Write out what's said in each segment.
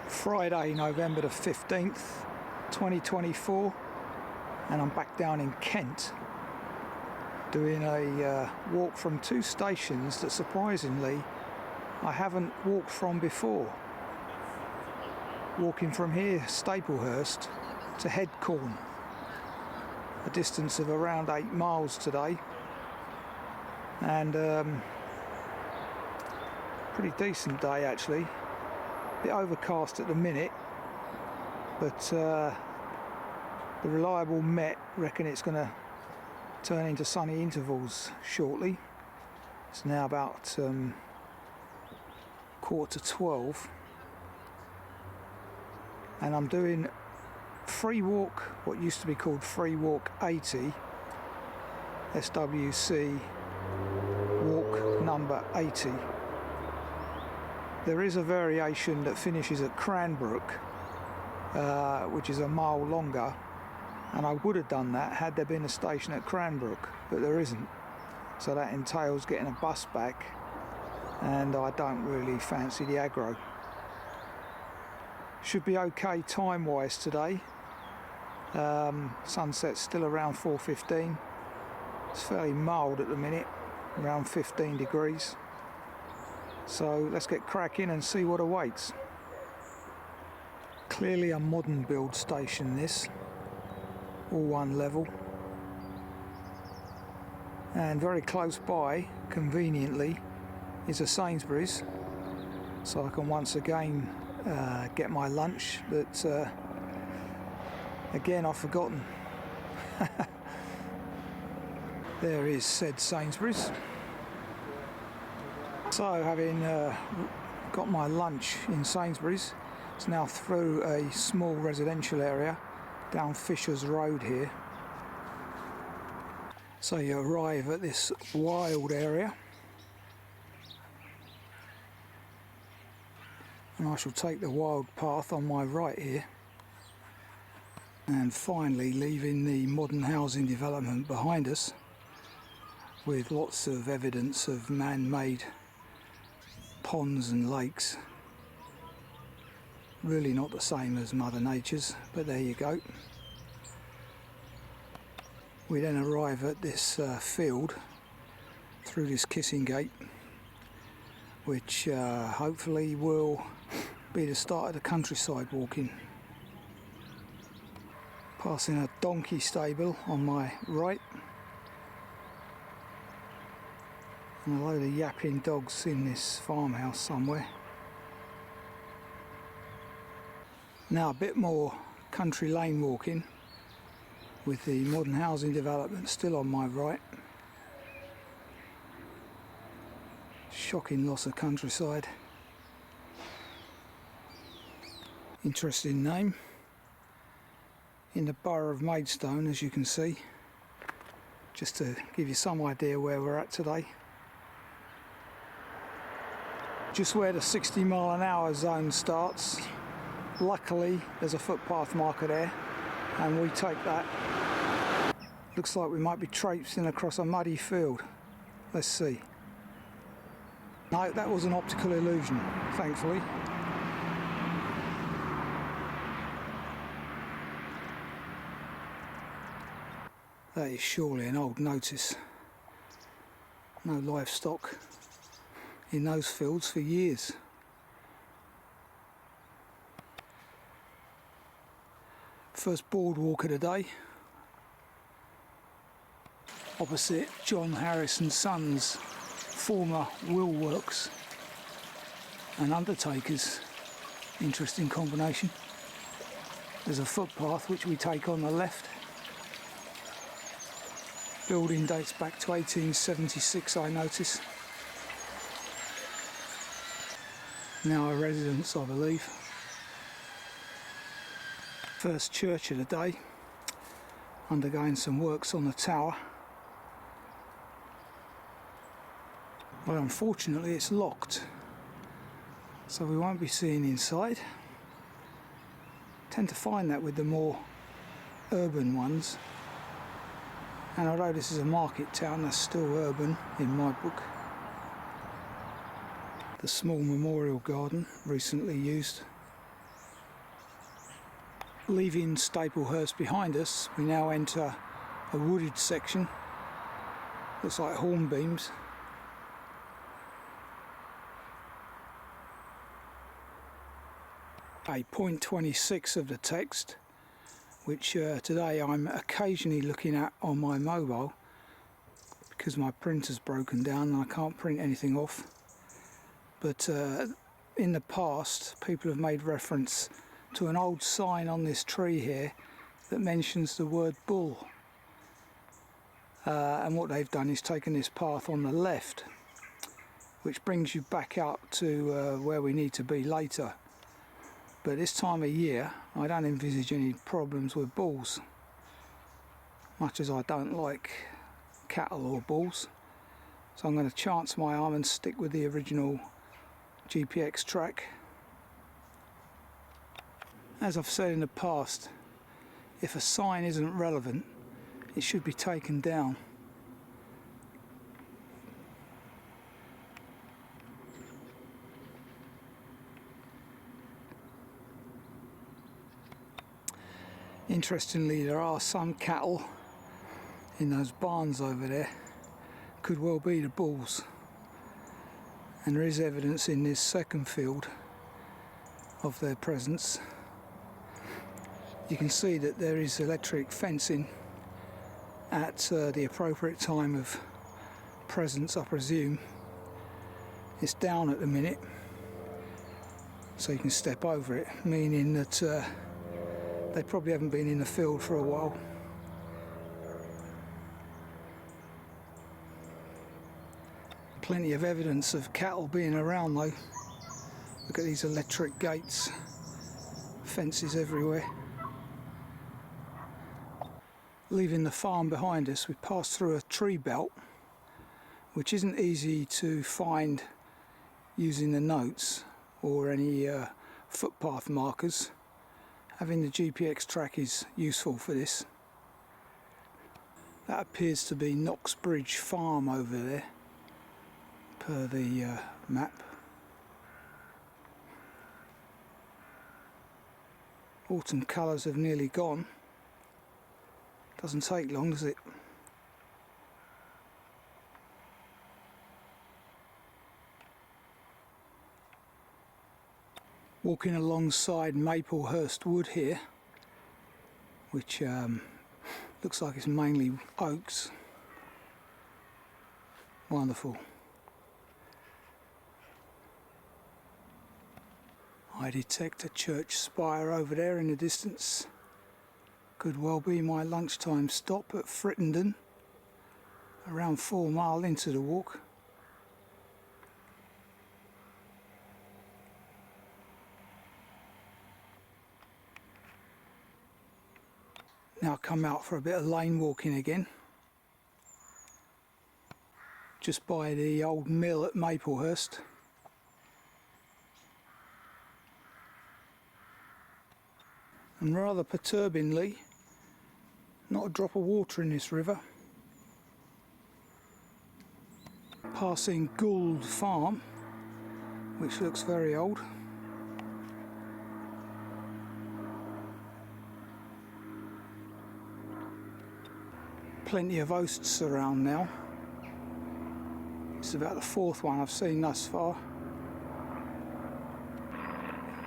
Friday, November the 15th, 2024, and I'm back down in Kent doing a walk from two stations that surprisingly I haven't walked from before. Walking from here, Staplehurst, to Headcorn, a distance of around 8 miles today, and pretty decent day actually. A bit overcast at the minute, but the reliable Met reckon it's going to turn into sunny intervals shortly. It's now about 11:45, and I'm doing free walk, what used to be called swcwalk80, SWC walk number 80. There is a variation that finishes at Cranbrook, which is a mile longer, and I would have done that had there been a station at Cranbrook, but there isn't, so that entails getting a bus back, and I don't really fancy the aggro. Should be okay time wise today. Sunset's still around 4:15. It's fairly mild at the minute, around 15 degrees. So let's get cracking and see what awaits. Clearly a modern build station this, all one level. And very close by, conveniently, is a Sainsbury's. So I can once again get my lunch that, again, I've forgotten. There is said Sainsbury's. So having got my lunch in Sainsbury's, it's now through a small residential area down Fisher's Road here. So you arrive at this wild area, and I shall take the wild path on my right here, and finally leaving the modern housing development behind us with lots of evidence of man-made ponds and lakes. Really not the same as Mother Nature's, but there you go. We then arrive at this field through this kissing gate, which hopefully will be the start of the countryside walking. Passing a donkey stable on my right, and a load of yapping dogs in this farmhouse somewhere. Now a bit more country lane walking, with the modern housing development still on my right. Shocking loss of countryside. Interesting name. In the borough of Maidstone, as you can see, just to give you some idea where we're at today. Just where the 60-mile-an-hour zone starts. Luckily there's a footpath marker there, and we take that. Looks like we might be traipsing across a muddy field. Let's see. No, that was an optical illusion, thankfully. That is surely an old notice. No livestock in those fields for years. First boardwalk of the day. Opposite John Harris and Sons, former Woolworks and Undertakers. Interesting combination. There's a footpath which we take on the left. Building dates back to 1876, I notice. Now a residence, I believe. First church of the day, undergoing some works on the tower, but unfortunately it's locked, so we won't be seeing inside. Tend to find that with the more urban ones, and although this is a market town, that's still urban in my book. The small memorial garden recently used Leaving Staplehurst behind us, we now enter a wooded section. Looks like hornbeams. A point 26 of the text, which today I'm occasionally looking at on my mobile because my printer's broken down and I can't print anything off. But in the past, people have made reference to an old sign on this tree here that mentions the word bull. And what they've done is taken this path on the left, which brings you back up to where we need to be later. But this time of year, I don't envisage any problems with bulls, much as I don't like cattle or bulls. So I'm going to chance my arm and stick with the original GPX track. As I've said in the past, if a sign isn't relevant, it should be taken down. Interestingly, there are some cattle in those barns over there. Could well be the bulls. And there is evidence in this second field of their presence. You can see that there is electric fencing at the appropriate time of presence, I presume. It's down at the minute, so you can step over it, meaning that they probably haven't been in the field for a while. Plenty of evidence of cattle being around though. Look at these electric gates, fences everywhere. Leaving the farm behind us, we passed through a tree belt, which isn't easy to find using the notes or any footpath markers. Having the GPX track is useful for this. That appears to be Knoxbridge Farm over there, per the map. Autumn colours have nearly gone. Doesn't take long, does it? Walking alongside Staplehurst Wood here, which looks like it's mainly oaks. Wonderful. I detect a church spire over there in the distance. Could well be my lunchtime stop at Frittenden, around 4 miles into the walk. Now come out for a bit of lane walking again, just by the old mill at Staplehurst. And rather perturbingly, not a drop of water in this river. Passing Gould Farm, which looks very old. Plenty of oasts around now. It's about the 4th one I've seen thus far.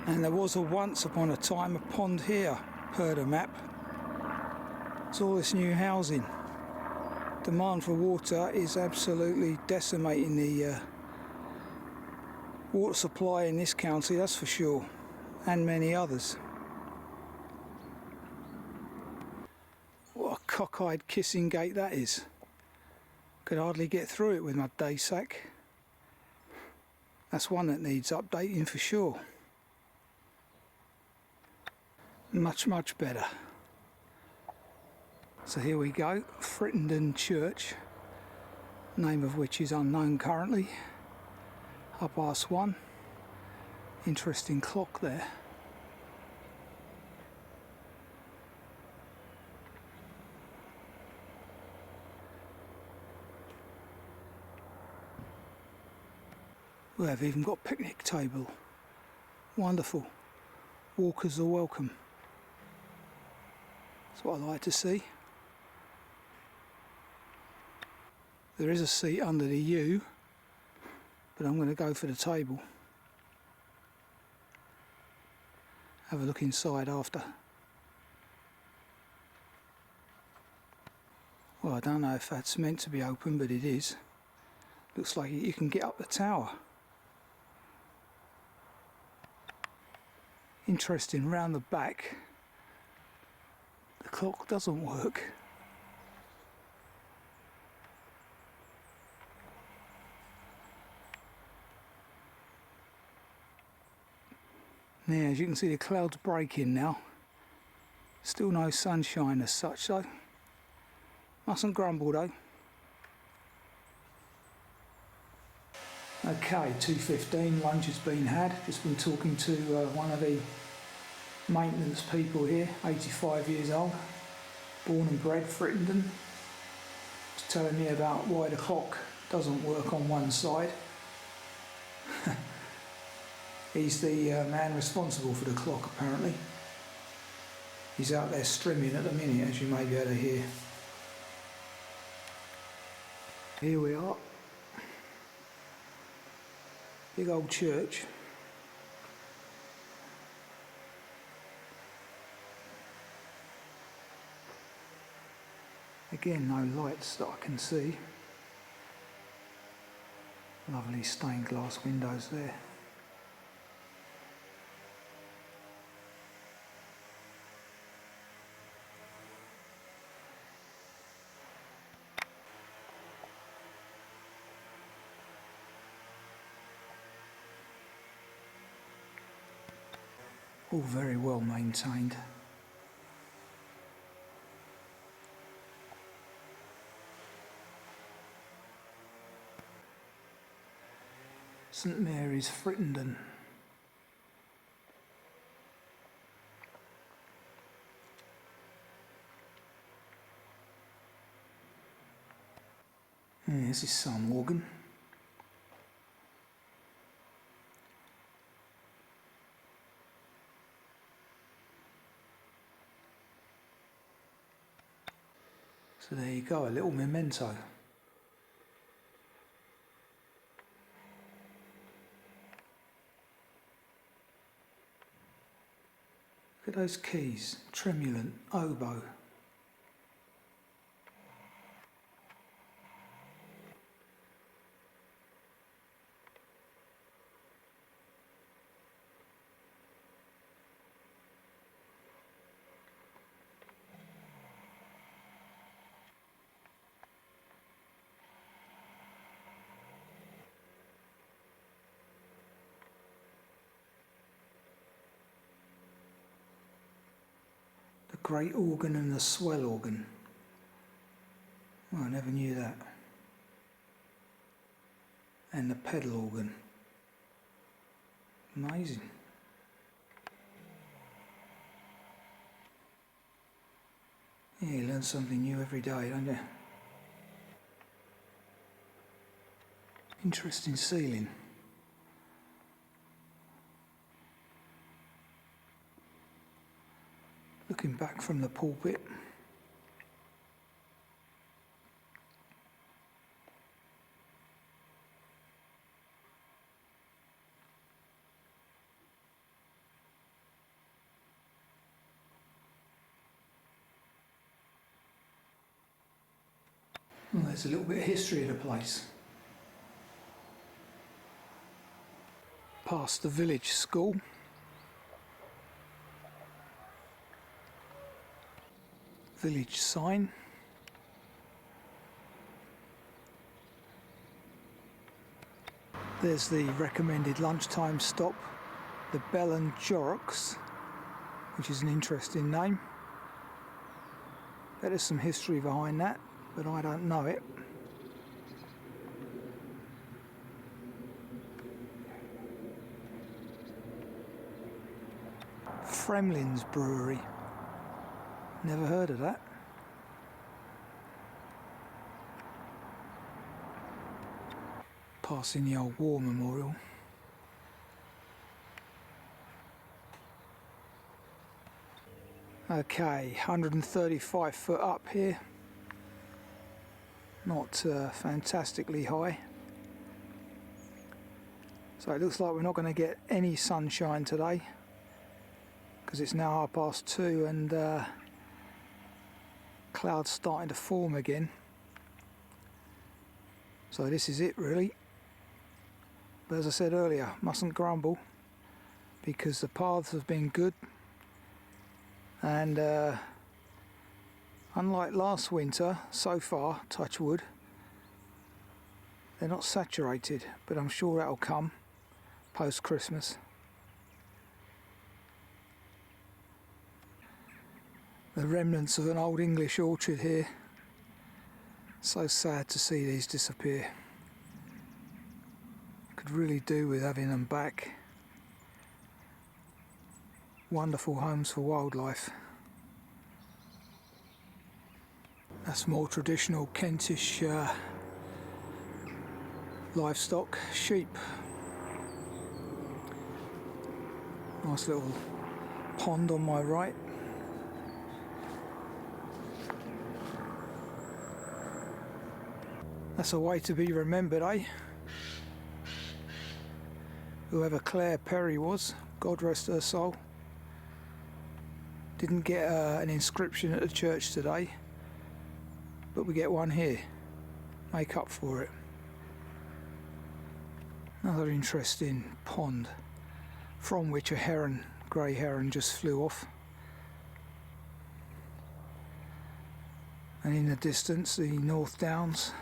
And there was once upon a time a pond here, per the map. It's all this new housing. Demand for water is absolutely decimating the water supply in this county, that's for sure, and many others. What a cockeyed kissing gate that is. Could hardly get through it with my day sack. That's one that needs updating for sure. Much better. So here we go, Frittenden Church, name of which is unknown currently. 1:30. Interesting clock there. Well, they've even got a picnic table. Wonderful. Walkers are welcome. That's what I like to see. There is a seat under the U, but I'm going to go for the table. Have a look inside after. Well, I don't know if that's meant to be open, but it is. Looks like you can get up the tower. Interesting, round the back, the clock doesn't work. Now, as you can see, the clouds breaking now. Still no sunshine as such though. Mustn't grumble though. Okay, 2:15, lunch has been had. Just been talking to one of the maintenance people here, 85 years old, born and bred, Frittenden. He's telling me about why the clock doesn't work on one side. He's the man responsible for the clock apparently. He's out there strimming at the minute, as you may be able to hear. Here we are. Big old church. Again, no lights that I can see. Lovely stained glass windows there. All very well maintained. St Mary's, Frittenden. This is some organ. So there you go, a little memento. Look at those keys, tremulant, oboe. Great organ and the swell organ. Oh, I never knew that. And the pedal organ. Amazing. Yeah, you learn something new every day, don't you? Interesting ceiling. Looking back from the pulpit. Well, there's a little bit of history of the place. Past the village school. Village sign. There's the recommended lunchtime stop, the Bell and Jorrocks, which is an interesting name. There's some history behind that, but I don't know it. Fremlin's Brewery. Never heard of that. Passing the old war memorial. Okay, 135 foot up here. Not fantastically high. So it looks like we're not going to get any sunshine today, because it's now 2:30 and clouds starting to form again. So this is it really. But as I said earlier, mustn't grumble, because the paths have been good, and unlike last winter, so far, touch wood, they're not saturated, but I'm sure that'll come post Christmas. The remnants of an old English orchard here. So sad to see these disappear. Could really do with having them back. Wonderful homes for wildlife. That's more traditional Kentish livestock, sheep. Nice little pond on my right. That's a way to be remembered, eh? Whoever Claire Perry was, God rest her soul. Didn't get an inscription at the church today, but we get one here. Make up for it. Another interesting pond, from which a heron, grey heron, just flew off. And in the distance, the North Downs.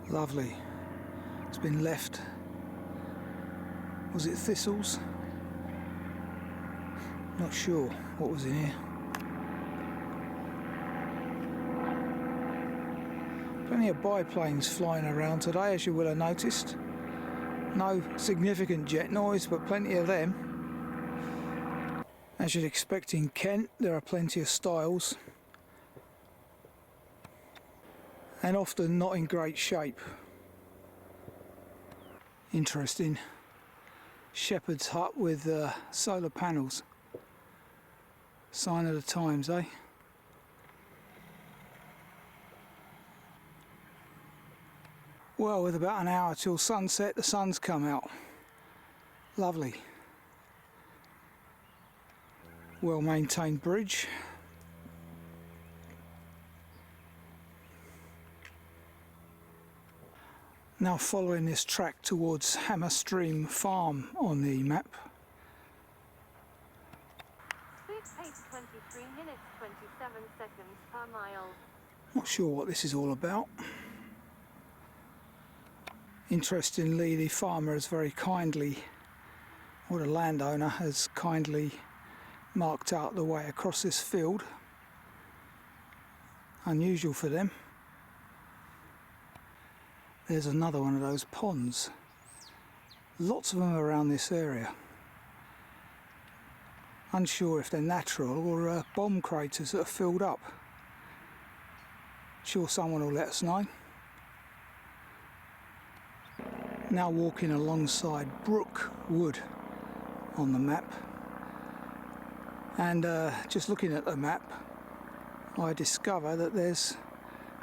Lovely. It's been left. Was it thistles? Not sure what was in here. Plenty of biplanes flying around today, as you will have noticed. No significant jet noise, but plenty of them. As you'd expect in Kent, there are plenty of styles. And often not in great shape. Interesting. Shepherd's hut with solar panels. Sign of the times, eh? Well, with about an hour till sunset, the sun's come out. Lovely. Well maintained bridge. Now following this track towards Hammer Stream Farm on the map. Speed pace 23 minutes 27 seconds per mile. Not sure what this is all about. Interestingly, the farmer has very kindly, or the landowner has kindly marked out the way across this field. Unusual for them. There's another one of those ponds. Lots of them around this area. Unsure if they're natural or bomb craters that are filled up. Sure someone will let us know. Now walking alongside Brook Wood on the map. And just looking at the map, I discover that there's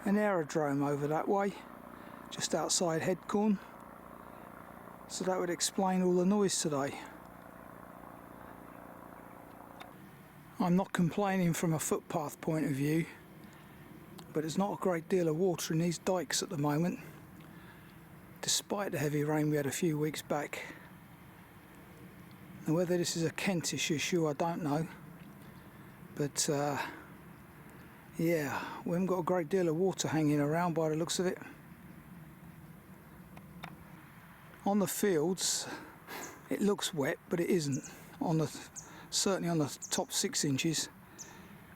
an aerodrome over that way, just outside Headcorn, so that would explain all the noise today. I'm not complaining from a footpath point of view, but there's not a great deal of water in these dikes at the moment, despite the heavy rain we had a few weeks back. Now whether this is a Kentish issue, I don't know, but yeah, we haven't got a great deal of water hanging around by the looks of it. On the fields, it looks wet, but it isn't. Certainly on the top 6 inches.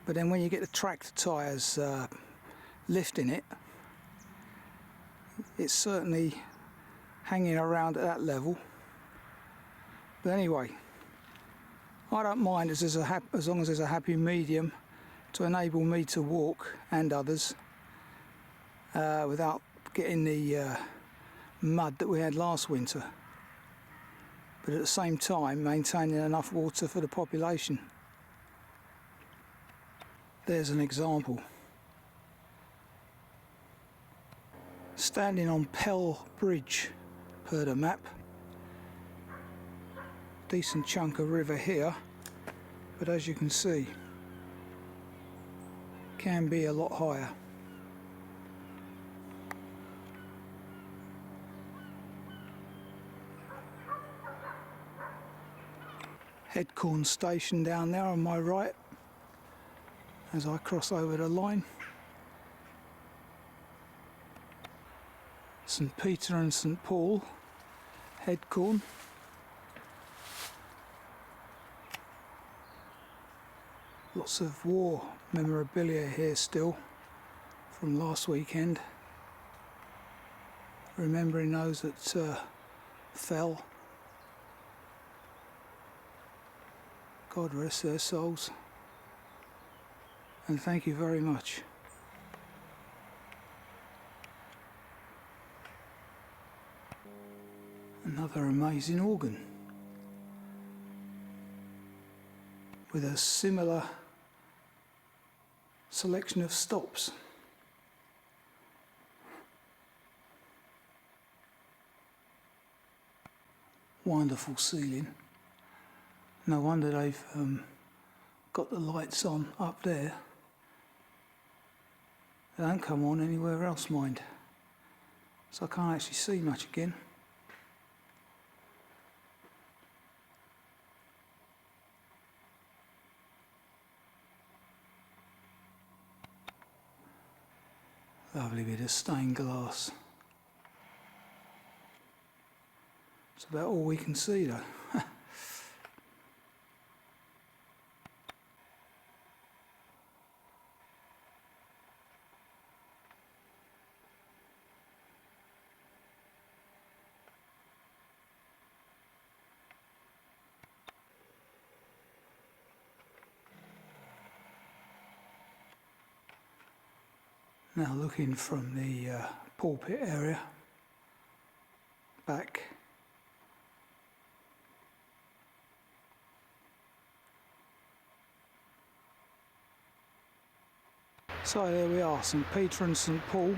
But then when you get the tractor tyres lifting it, it's certainly hanging around at that level. But anyway, I don't mind as long as there's a happy medium to enable me to walk, and others, without getting the mud that we had last winter, but at the same time maintaining enough water for the population. There's an example. Standing on Pell Bridge per the map. Decent chunk of river here, but as you can see, can be a lot higher. Headcorn station down there on my right as I cross over the line. St Peter and St Paul, Headcorn. Lots of war memorabilia here still from last weekend, remembering those that fell. God rest their souls, and thank you very much. Another amazing organ with a similar selection of stops. Wonderful ceiling. No wonder they've got the lights on up there. They don't come on anywhere else, mind. So I can't actually see much again. Lovely bit of stained glass. It's about all we can see though. Now looking from the pulpit area back, so there we are, St Peter and St Paul,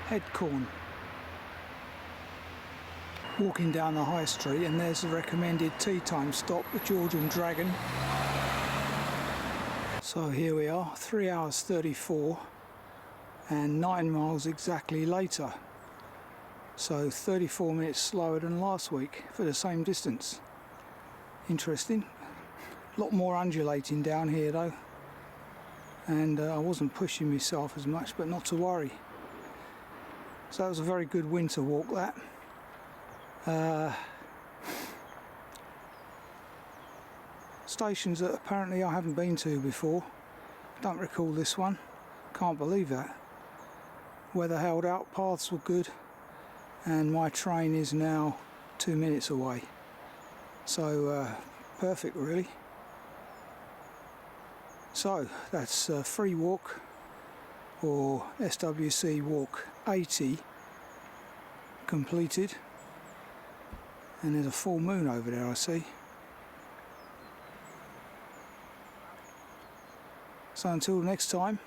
Headcorn. Walking down the high street, and there's the recommended tea time stop, the Georgian Dragon. So here we are, 3 hours 34 and 9 miles exactly later. So 34 minutes slower than last week for the same distance. Interesting. A lot more undulating down here though. And I wasn't pushing myself as much, but not to worry. So that was a very good winter walk, that. Stations that apparently I haven't been to before. Don't recall this one. Can't believe that. Weather held out, paths were good, and my train is now 2 minutes away. So perfect really. So that's free walk, or swcwalk80 completed, and there's a full moon over there I see. So until next time,